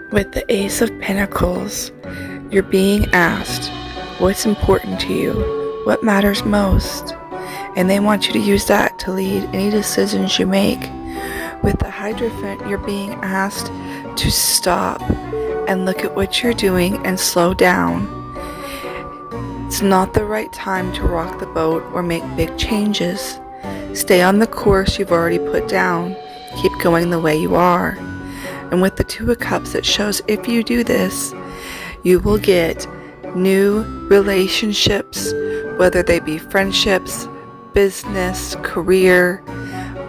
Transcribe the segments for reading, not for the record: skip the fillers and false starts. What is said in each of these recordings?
With the Ace of Pentacles, you're being asked what's important to you, what matters most, and they want you to use that to lead any decisions you make. With the Hierophant, you're being asked to stop and look at what you're doing and slow down. It's not the right time to rock the boat or make big changes. Stay on the course you've already put down. Keep going the way you are. And with the Two of Cups, it shows if you do this, you will get new relationships, whether they be friendships, business, career.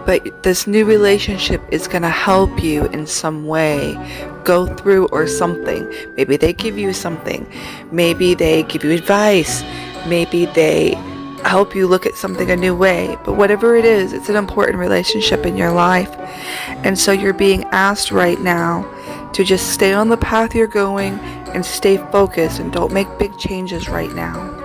But this new relationship is going to help you in some way go through or something. Maybe they give you something. Maybe they give you advice. Maybe they help you look at something a new way. But whatever it is, it's an important relationship in your life. And so you're being asked right now to just stay on the path you're going and stay focused and don't make big changes right now.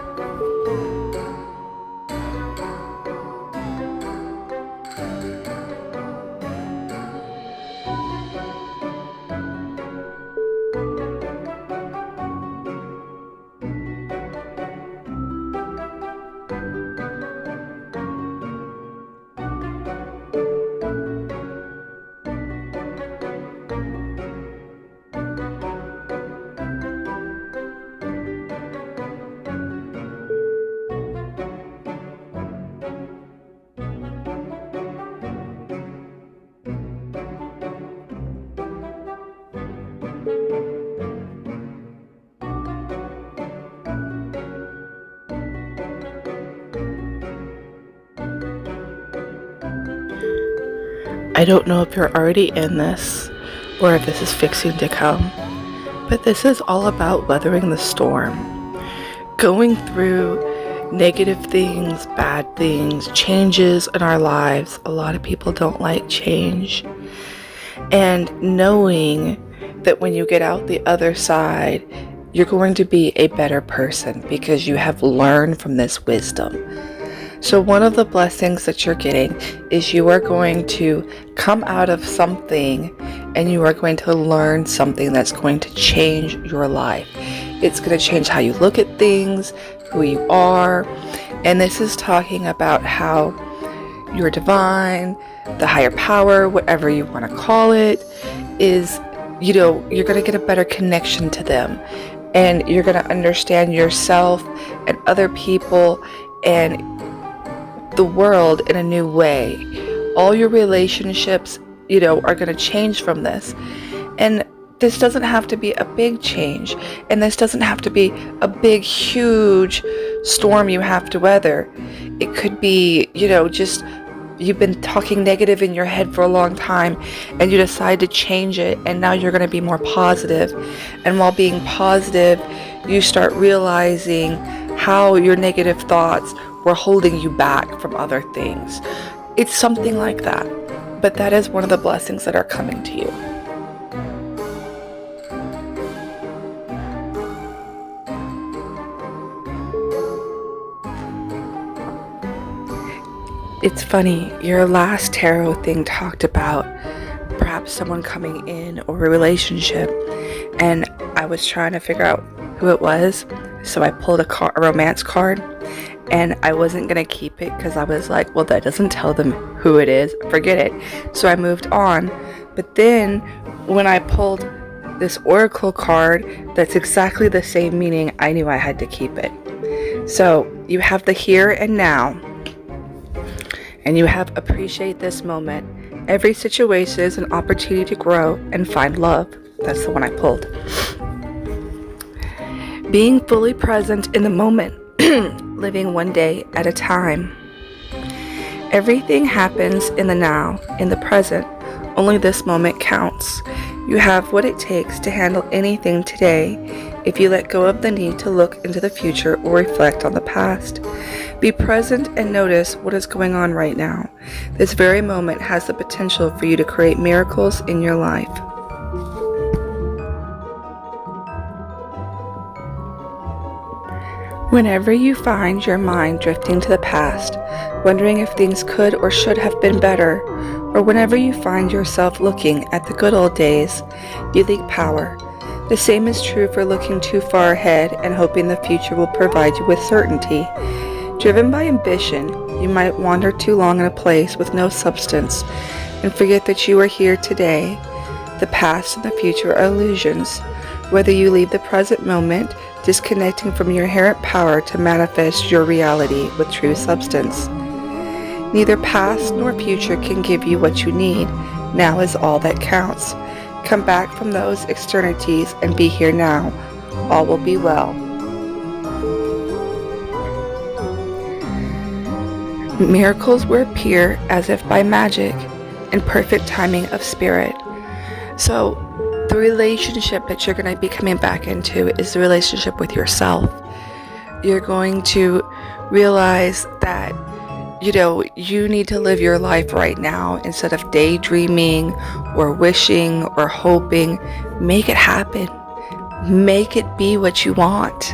I don't know if you're already in this or if this is fixing to come, but this is all about weathering the storm. Going through negative things, bad things, changes in our lives. A lot of people don't like change. And knowing that when you get out the other side, you're going to be a better person because you have learned from this wisdom. So one of the blessings that you're getting is you are going to come out of something and you are going to learn something that's going to change your life. It's going to change how you look at things, who you are. And this is talking about how you're divine, the higher power, whatever you want to call it, is, you're going to get a better connection to them. And you're going to understand yourself and other people and the world in a new way. All your relationships, are going to change from this. And this doesn't have to be a big change. And this doesn't have to be a big, huge storm you have to weather. It could be, just you've been talking negative in your head for a long time and you decide to change it, and now you're going to be more positive. And while being positive, you start realizing how your negative thoughts were holding you back from other things. It's something like that. But that is one of the blessings that are coming to you. It's funny, your last tarot thing talked about perhaps someone coming in or a relationship, and I was trying to figure out who it was, so I pulled a romance card. And I wasn't going to keep it because I was like, well, that doesn't tell them who it is. Forget it. So I moved on. But then when I pulled this oracle card that's exactly the same meaning, I knew I had to keep it. So you have the here and now. and you have appreciate this moment. Every situation is an opportunity to grow and find love. That's the one I pulled. Being fully present in the moment, living one day at a time. Everything happens in the now, in the present. Only this moment counts. You have what it takes to handle anything today if you let go of the need to look into the future or reflect on the past. Be present and notice what is going on right now. This very moment has the potential for you to create miracles in your life. Whenever you find your mind drifting to the past, wondering if things could or should have been better, or whenever you find yourself looking at the good old days, you leak power. The same is true for looking too far ahead and hoping the future will provide you with certainty. Driven by ambition, you might wander too long in a place with no substance and forget that you are here today. The past and the future are illusions. Whether you leave the present moment, disconnecting from your inherent power to manifest your reality with true substance. Neither past nor future can give you what you need. Now is all that counts. Come back from those externities and be here now. All will be well. Miracles will appear as if by magic in perfect timing of spirit. So the relationship that you're going to be coming back into is the relationship with yourself. You're going to realize that you need to live your life right now instead of daydreaming or wishing or hoping. Make it happen. Make it be what you want.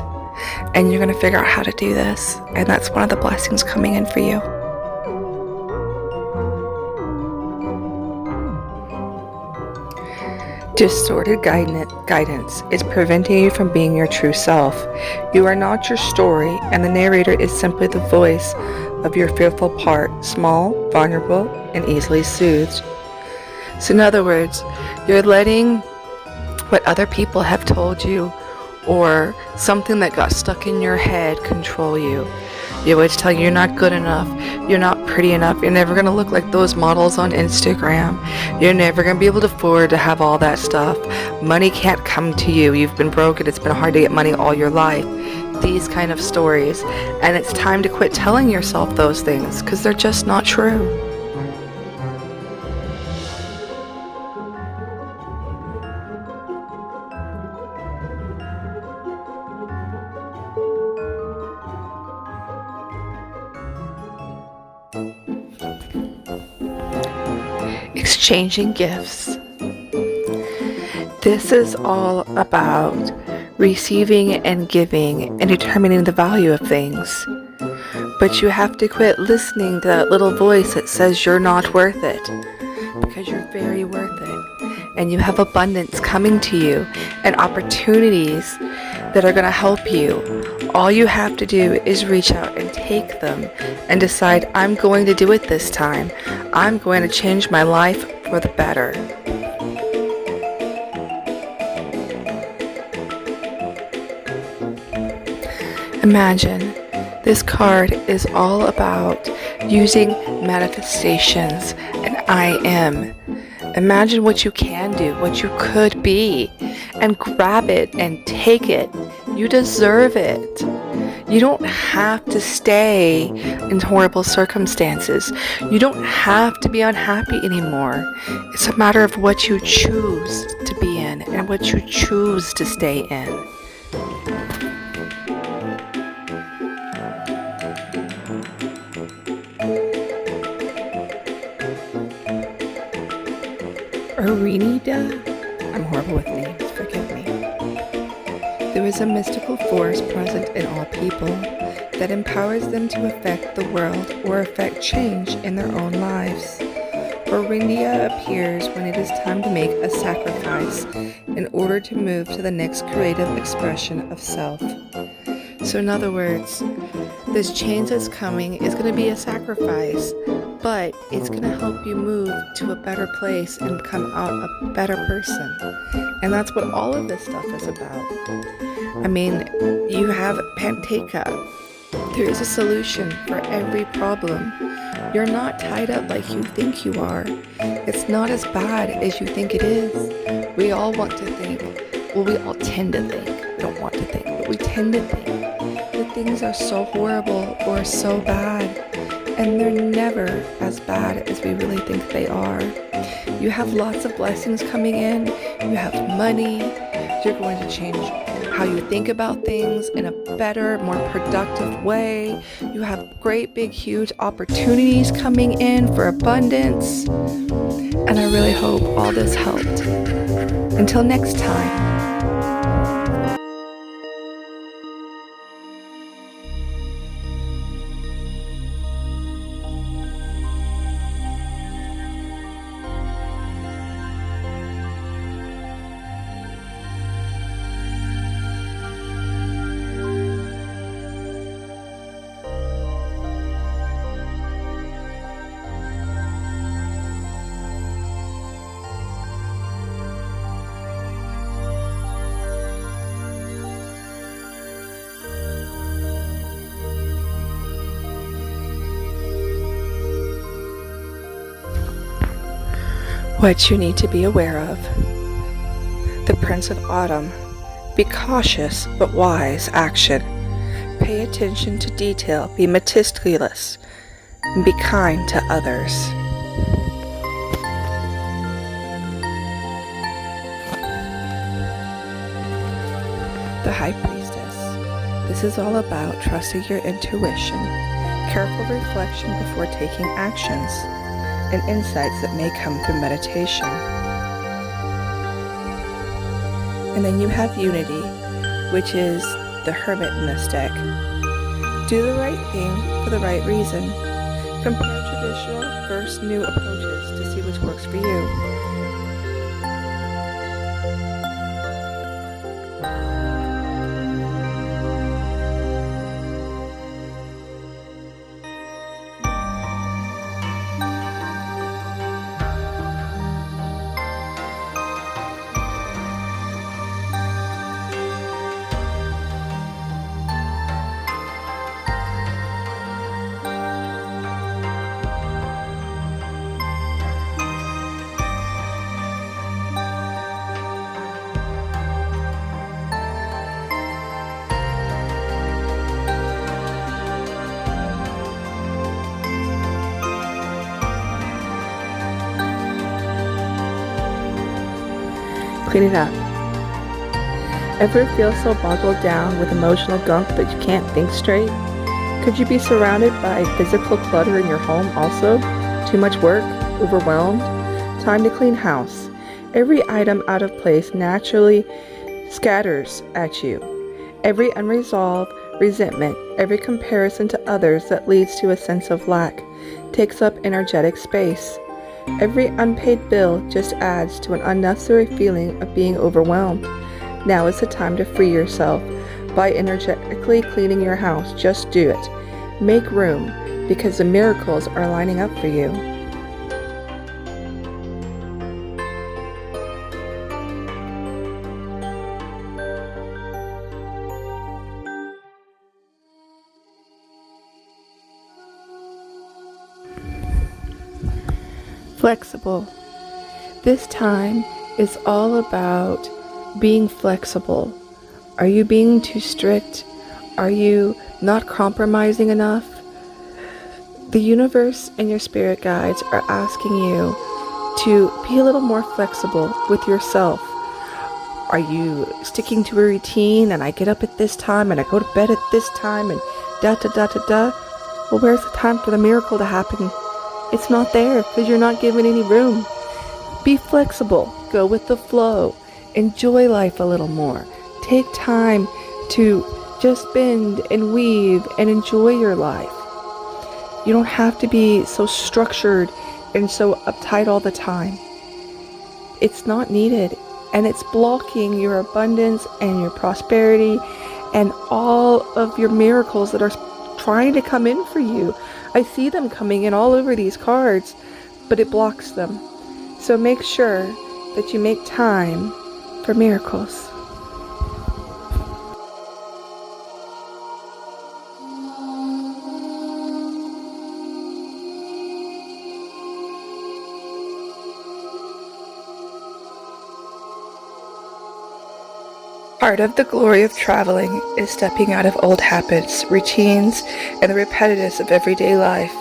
And you're going to figure out how to do this. And that's one of the blessings coming in for you. Distorted guidance is preventing you from being your true self. You are not your story, and the narrator is simply the voice of your fearful part, small, vulnerable, and easily soothed. So in other words, you're letting what other people have told you or something that got stuck in your head control you. You always tell you you're not good enough, you're not pretty enough, you're never going to look like those models on Instagram, you're never going to be able to afford to have all that stuff, money can't come to you, you've been broke and it's been hard to get money all your life. These kind of stories. And it's time to quit telling yourself those things because they're just not true. Exchanging gifts. This is all about receiving and giving and determining the value of things. But you have to quit listening to that little voice that says you're not worth it, because you're very worth it. And you have abundance coming to you and opportunities that are going to help you. All you have to do is reach out and take them and decide, I'm going to do it this time. I'm going to change my life for the better. Imagine this card is all about using manifestations and I am. Imagine what you can do, what you could be, and grab it and take it. You deserve it. You don't have to stay in horrible circumstances. You don't have to be unhappy anymore. It's a matter of what you choose to be in and what you choose to stay in. I'm horrible with names, forgive me. There is a mystical force present in all people that empowers them to affect the world or affect change in their own lives. Orindia appears when it is time to make a sacrifice in order to move to the next creative expression of self. So in other words, this change that's coming is going to be a sacrifice, but it's going to help you move to a better place and come out a better person. And that's what all of this stuff is about. I mean, you have Panteka. There is a solution for every problem. You're not tied up like you think you are. It's not as bad as you think it is. We all want to think, well, we all tend to think, we don't want to think, but we tend to think that things are so horrible or so bad, and they're never as bad as we really think they are. You have lots of blessings coming in, you have money, you're going to change how you think about things in a better, more productive way. You have great, big, huge opportunities coming in for abundance. And I really hope all this helped. Until next time. What you need to be aware of. The Prince of Autumn. Be cautious but wise action. Pay attention to detail. Be meticulous. And be kind to others. The High Priestess. This is all about trusting your intuition, careful reflection before taking actions, and insights that may come through meditation. And then you have Unity, which is the Hermit in this deck. Do the right thing for the right reason. Compare traditional versus new approaches to see which works for you. Clean it up. Ever feel so boggled down with emotional gunk that you can't think straight? Could you be surrounded by physical clutter in your home also? Too much work? Overwhelmed? Time to clean house. Every item out of place naturally scatters at you. Every unresolved resentment, every comparison to others that leads to a sense of lack, takes up energetic space. Every unpaid bill just adds to an unnecessary feeling of being overwhelmed. Now is the time to free yourself by energetically cleaning your house. Just do it. Make room, because the miracles are lining up for you. Flexible. This time is all about being flexible. Are you being too strict? Are you not compromising enough? The universe and your spirit guides are asking you to be a little more flexible with yourself. Are you sticking to a routine and I get up at this time and I go to bed at this time and da-da-da-da-da? Well, where's the time for the miracle to happen? It's not there because you're not given any room. Be flexible. Go with the flow. Enjoy life a little more. Take time to just bend and weave and enjoy your life. You don't have to be so structured and so uptight all the time. It's not needed, and it's blocking your abundance and your prosperity and all of your miracles that are trying to come in for you. I see them coming in all over these cards, but it blocks them. So make sure that you make time for miracles. Part of the glory of traveling is stepping out of old habits, routines, and the repetitiveness of everyday life.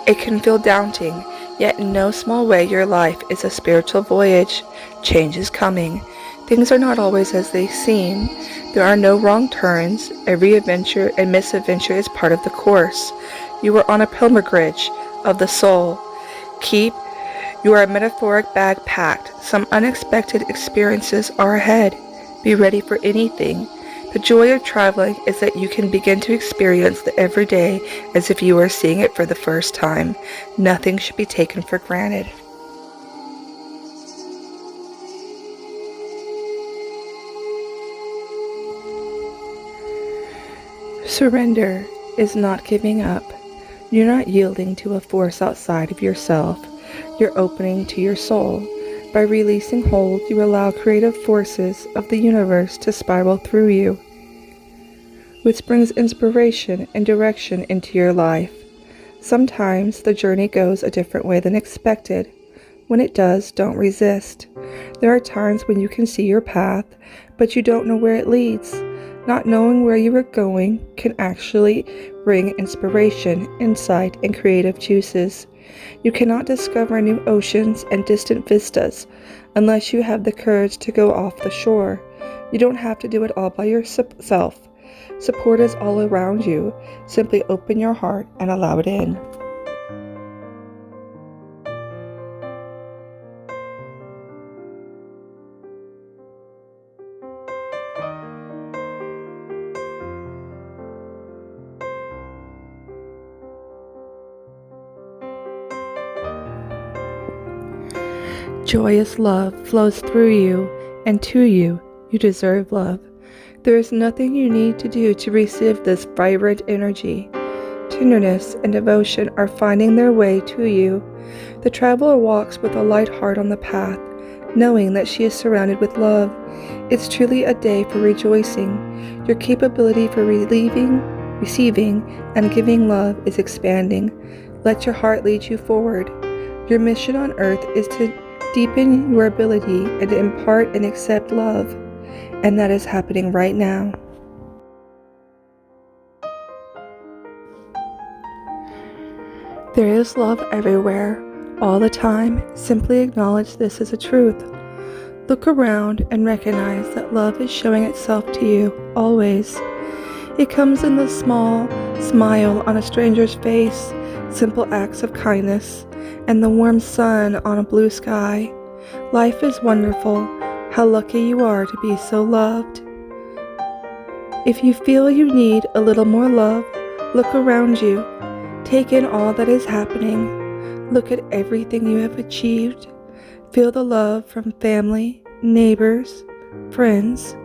It can feel daunting, yet in no small way your life is a spiritual voyage. Change is coming. Things are not always as they seem. There are no wrong turns. Every adventure and misadventure is part of the course. You are on a pilgrimage of the soul. Keep your metaphoric bag packed. Some unexpected experiences are ahead. Be ready for anything. The joy of traveling is that you can begin to experience the everyday as if you are seeing it for the first time. Nothing should be taken for granted. Surrender is not giving up. You're not yielding to a force outside of yourself. You're opening to your soul. By releasing hold, you allow creative forces of the universe to spiral through you, which brings inspiration and direction into your life. Sometimes the journey goes a different way than expected. When it does, don't resist. There are times when you can see your path, but you don't know where it leads. Not knowing where you are going can actually bring inspiration, insight, and creative juices. You cannot discover new oceans and distant vistas unless you have the courage to go off the shore. You don't have to do it all by yourself. Support is all around you. Simply open your heart and allow it in. Joyous love flows through you and to you. You deserve love. There is nothing you need to do to receive this vibrant energy. Tenderness and devotion are finding their way to you. The traveler walks with a light heart on the path, knowing that she is surrounded with love. It's truly a day for rejoicing. Your capability for receiving, and giving love is expanding. Let your heart lead you forward. Your mission on earth is to deepen your ability and to impart and accept love, and that is happening right now. There is love everywhere, all the time. Simply acknowledge this as a truth. Look around and recognize that love is showing itself to you, always. It comes in the small smile on a stranger's face, simple acts of kindness, and the warm sun on a blue sky. Life is wonderful. How lucky you are to be so loved. If you feel you need a little more love, look around you. Take in all that is happening. Look at everything you have achieved. Feel the love from family, neighbors, friends,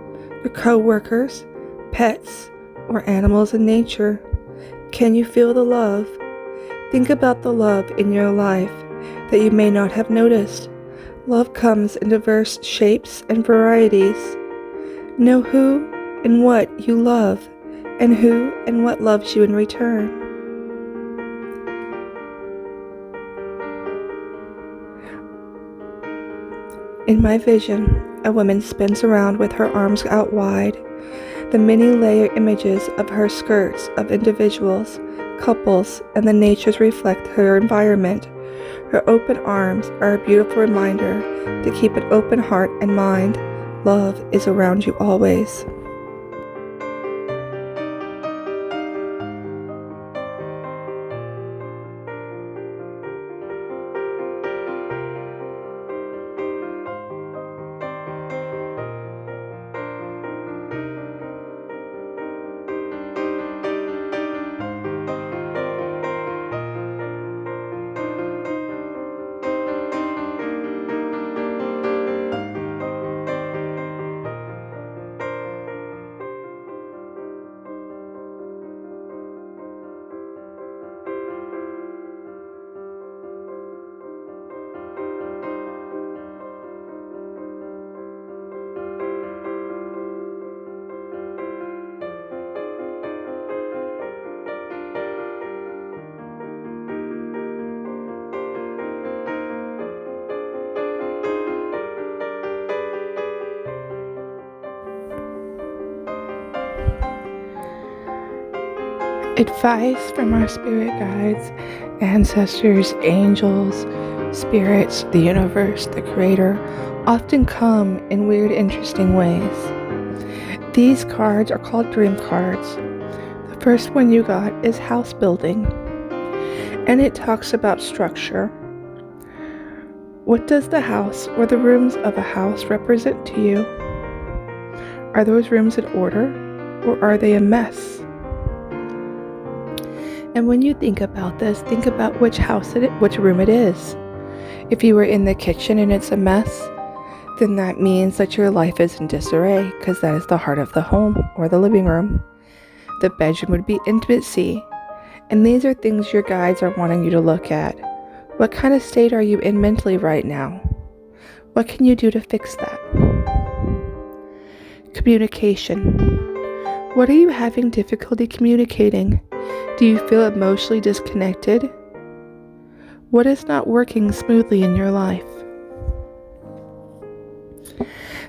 your co-workers, pets, or animals in nature. Can you feel the love? Think about the love in your life that you may not have noticed. Love comes in diverse shapes and varieties. Know who and what you love, and who and what loves you in return. In my vision, a woman spins around with her arms out wide. The many layer images of her skirts of individuals, couples, and the natures reflect her environment. Her open arms are a beautiful reminder to keep an open heart and mind. Love is around you always. Advice from our spirit guides, ancestors, angels, spirits, the universe, the creator, often come in weird, interesting ways. These cards are called dream cards. The first one you got is house building, and it talks about structure. What does the house or the rooms of a house represent to you? Are those rooms in order, or are they a mess? And when you think about this, think about which room it is. If you were in the kitchen and it's a mess, then that means that your life is in disarray, because that is the heart of the home or the living room. The bedroom would be intimacy. And these are things your guides are wanting you to look at. What kind of state are you in mentally right now? What can you do to fix that? Communication. What are you having difficulty communicating? Do you feel emotionally disconnected? What is not working smoothly in your life?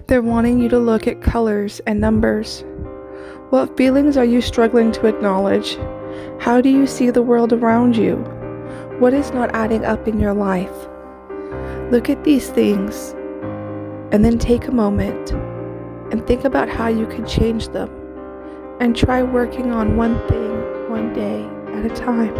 They're wanting you to look at colors and numbers. What feelings are you struggling to acknowledge? How do you see the world around you? What is not adding up in your life? Look at these things and then take a moment and think about how you can change them, and try working on one thing one day at a time.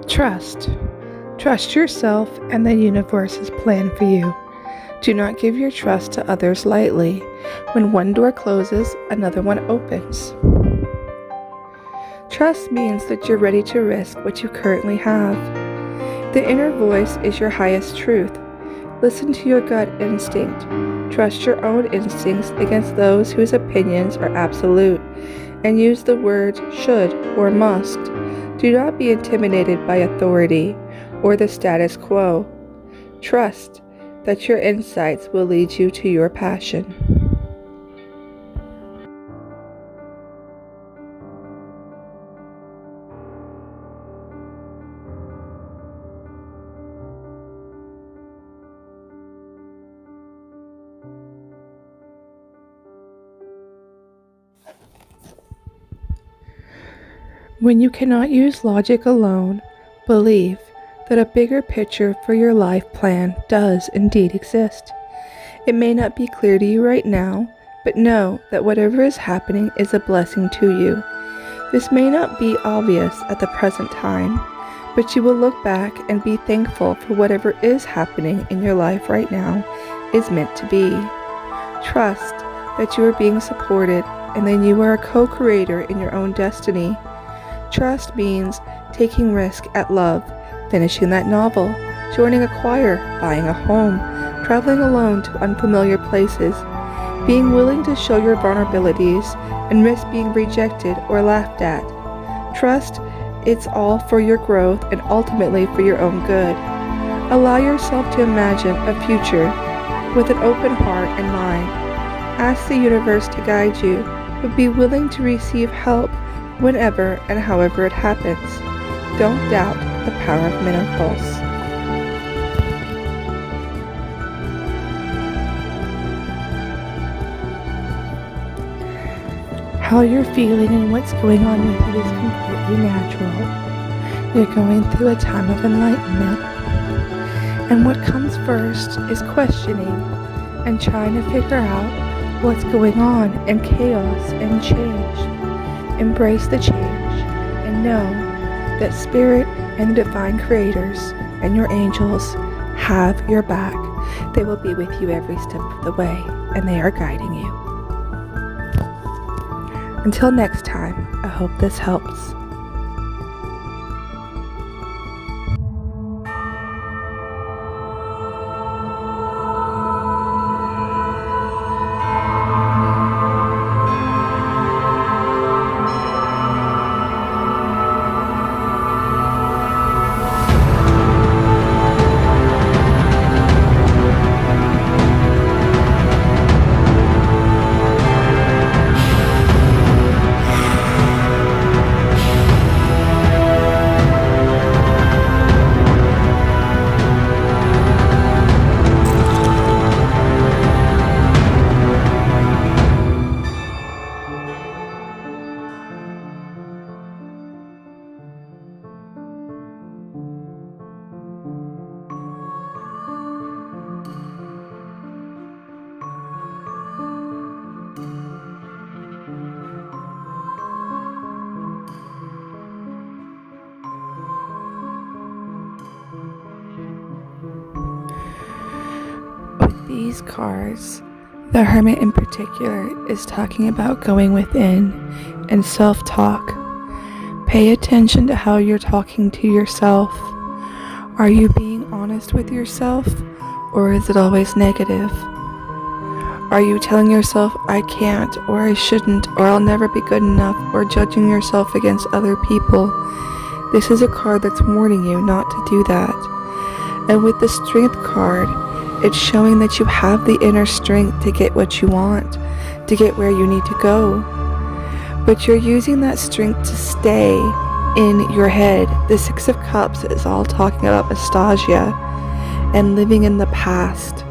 Trust. Trust yourself and the universe's plan for you. Do not give your trust to others lightly. When one door closes, another one opens. Trust means that you're ready to risk what you currently have. The inner voice is your highest truth. Listen to your gut instinct. Trust your own instincts against those whose opinions are absolute, and use the words should or must. Do not be intimidated by authority or the status quo. Trust that your insights will lead you to your passion. When you cannot use logic alone, believe that a bigger picture for your life plan does indeed exist. It may not be clear to you right now, but know that whatever is happening is a blessing to you. This may not be obvious at the present time, but you will look back and be thankful for whatever is happening in your life right now is meant to be. Trust that you are being supported and that you are a co-creator in your own destiny. Trust means taking risk at love, finishing that novel, joining a choir, buying a home, traveling alone to unfamiliar places, being willing to show your vulnerabilities and risk being rejected or laughed at. Trust it's all for your growth and ultimately for your own good. Allow yourself to imagine a future with an open heart and mind. Ask the universe to guide you, but be willing to receive help whenever and however it happens. Don't doubt the power of miracles. How you're feeling and what's going on with you is completely natural. You're going through a time of enlightenment. And what comes first is questioning and trying to figure out what's going on and chaos and change. Embrace the change and know that Spirit and the Divine Creators and your angels have your back. They will be with you every step of the way, and they are guiding you. Until next time, I hope this helps. These cards, the Hermit in particular, is talking about going within and self-talk. Pay attention to how you're talking to yourself. Are you being honest with yourself, or is it always negative? Are you telling yourself, I can't, or I shouldn't, or I'll never be good enough, or judging yourself against other people? This is a card that's warning you not to do that. And with the Strength card, it's showing that you have the inner strength to get what you want, to get where you need to go. But you're using that strength to stay in your head. The Six of Cups is all talking about nostalgia and living in the past.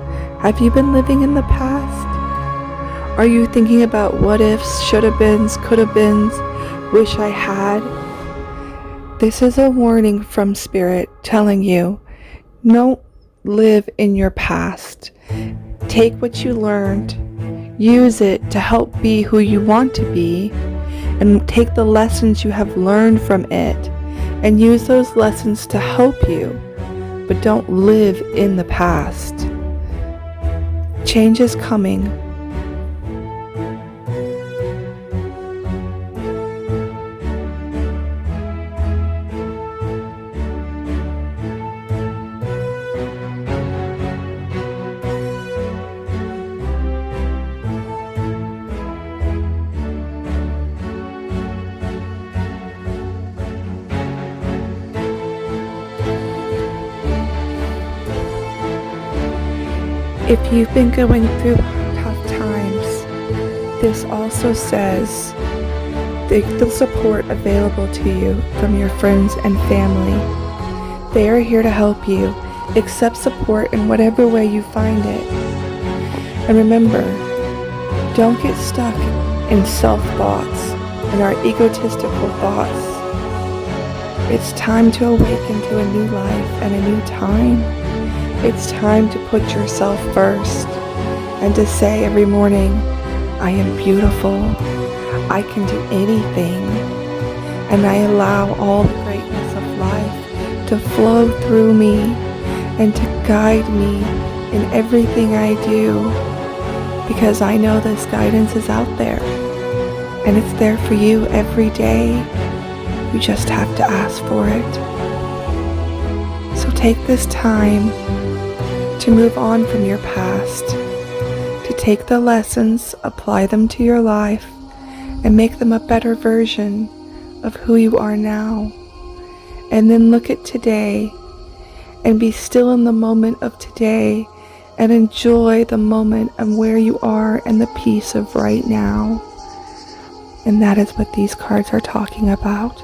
Have you been living in the past? Are you thinking about what ifs, should have beens, could have beens, wish I had? This is a warning from Spirit telling you, don't live in your past. Take what you learned, use it to help be who you want to be, and take the lessons you have learned from it and use those lessons to help you, but don't live in the past. Change is coming. If you've been going through tough times, this also says the support available to you from your friends and family. They are here to help you. Accept support in whatever way you find it. And remember, don't get stuck in self-thoughts and our egotistical thoughts. It's time to awaken to a new life and a new time. It's time to put yourself first and to say every morning, I am beautiful, I can do anything, and I allow all the greatness of life to flow through me and to guide me in everything I do, because I know this guidance is out there and it's there for you every day. You just have to ask for it. So take this time to move on from your past, to take the lessons, apply them to your life, and make them a better version of who you are now. And then look at today and be still in the moment of today and enjoy the moment and where you are and the peace of right now. And that is what these cards are talking about.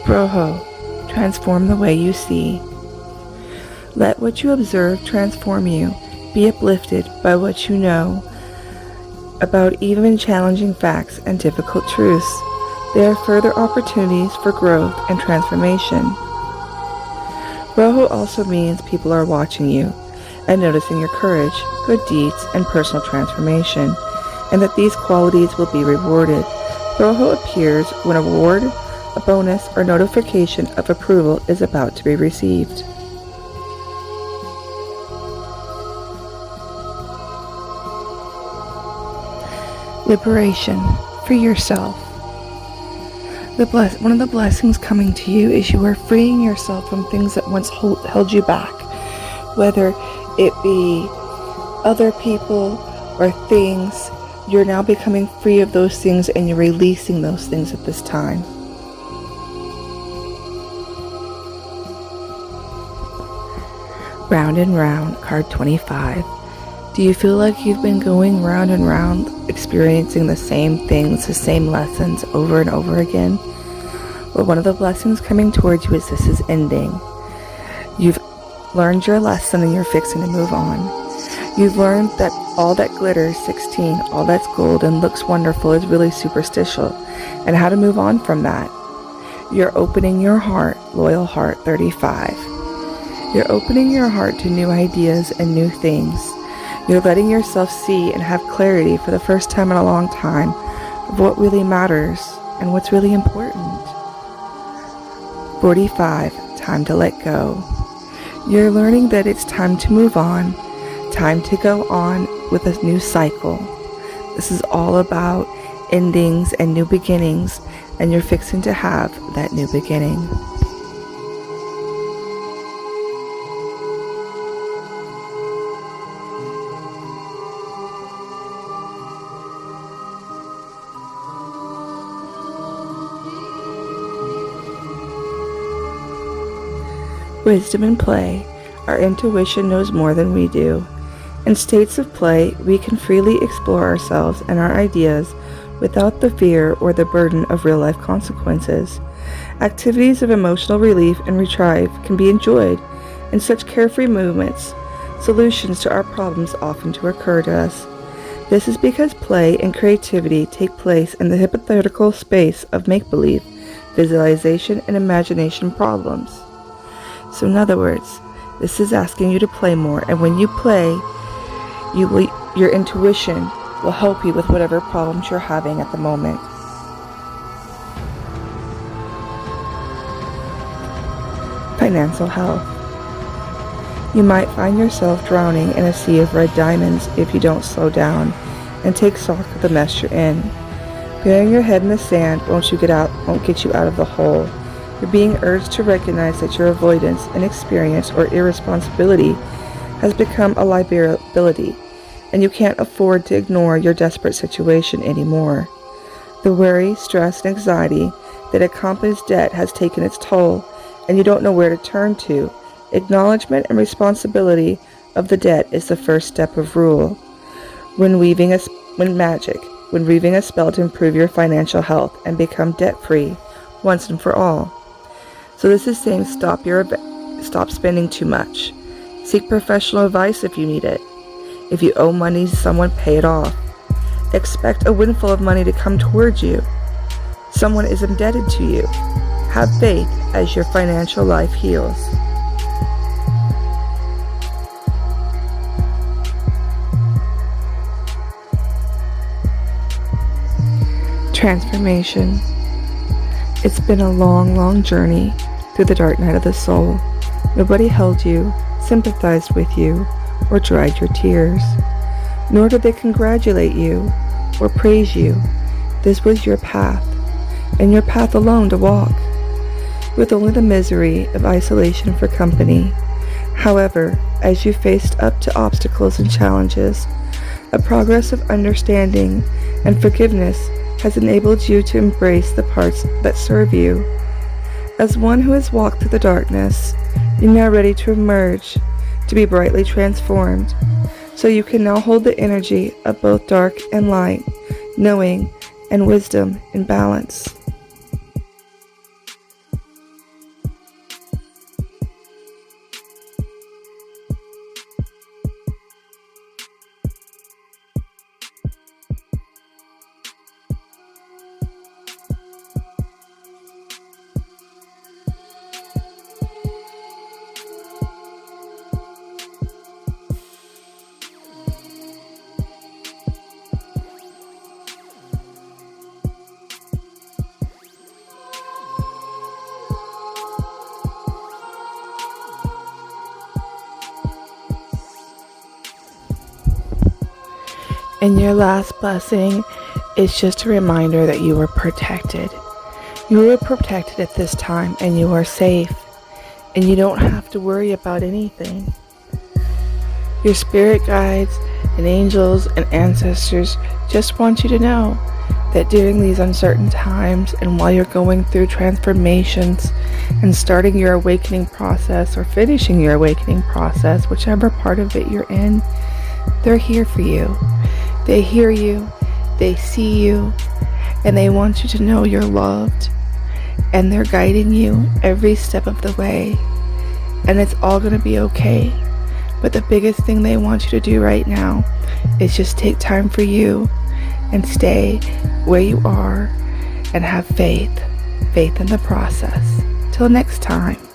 Rojo, transform the way you see. Let what you observe transform you. Be uplifted by what you know about even challenging facts and difficult truths. There are further opportunities for growth and transformation. Rojo also means people are watching you and noticing your courage, good deeds, and personal transformation, and that these qualities will be rewarded. Rojo appears when a reward, a bonus, or notification of approval is about to be received. Liberation. Free yourself. One of the blessings coming to you is you are freeing yourself from things that once held you back, whether it be other people or things. You're now becoming free of those things and you're releasing those things at this time. Round and round, card 25. Do you feel like you've been going round and round, experiencing the same things, the same lessons over and over again? Well, one of the blessings coming towards you is this is ending. You've learned your lesson and you're fixing to move on. You've learned that all that glitters, 16, all that's gold and looks wonderful is really superstitional, and how to move on from that. You're opening your heart, loyal heart, 35. You're opening your heart to new ideas and new things. You're letting yourself see and have clarity for the first time in a long time of what really matters and what's really important. 45, time to let go. You're learning that it's time to move on, time to go on with a new cycle. This is all about endings and new beginnings, and you're fixing to have that new beginning. Wisdom and play. Our intuition knows more than we do. In states of play, we can freely explore ourselves and our ideas without the fear or the burden of real-life consequences. Activities of emotional relief and retrieve can be enjoyed in such carefree movements. Solutions to our problems often do occur to us. This is because play and creativity take place in the hypothetical space of make-believe, visualization, and imagination problems. So in other words, this is asking you to play more, and when you play, your intuition will help you with whatever problems you're having at the moment. Financial health. You might find yourself drowning in a sea of red diamonds if you don't slow down and take stock of the mess you're in. Burying your head in the sand won't get you out of the hole. You're being urged to recognize that your avoidance, inexperience, or irresponsibility has become a liability, and you can't afford to ignore your desperate situation anymore. The worry, stress, and anxiety that accompanies debt has taken its toll, and you don't know where to turn to. Acknowledgement and responsibility of the debt is the first step of rule. When weaving a spell to improve your financial health and become debt-free once and for all. So this is saying stop spending too much. Seek professional advice if you need it. If you owe money to someone, pay it off. Expect a windfall of money to come towards you. Someone is indebted to you. Have faith as your financial life heals. Transformation. It's been a long, long journey through the dark night of the soul. Nobody held you, sympathized with you, or dried your tears. Nor did they congratulate you or praise you. This was your path, and your path alone to walk, with only the misery of isolation for company. However, as you faced up to obstacles and challenges, a progress of understanding and forgiveness has enabled you to embrace the parts that serve you. As one who has walked through the darkness, you're now ready to emerge, to be brightly transformed, so you can now hold the energy of both dark and light, knowing and wisdom in balance. And your last blessing It's just a reminder that you are protected. You are protected at this time, and you are safe, and you don't have to worry about anything. Your spirit guides and angels and ancestors just want you to know that during these uncertain times, and while you're going through transformations and starting your awakening process or finishing your awakening process, whichever part of it you're in, they're here for you. They hear you, they see you, and they want you to know you're loved, and they're guiding you every step of the way, and it's all going to be okay. But the biggest thing they want you to do right now is just take time for you and stay where you are and have faith in the process. Till next time.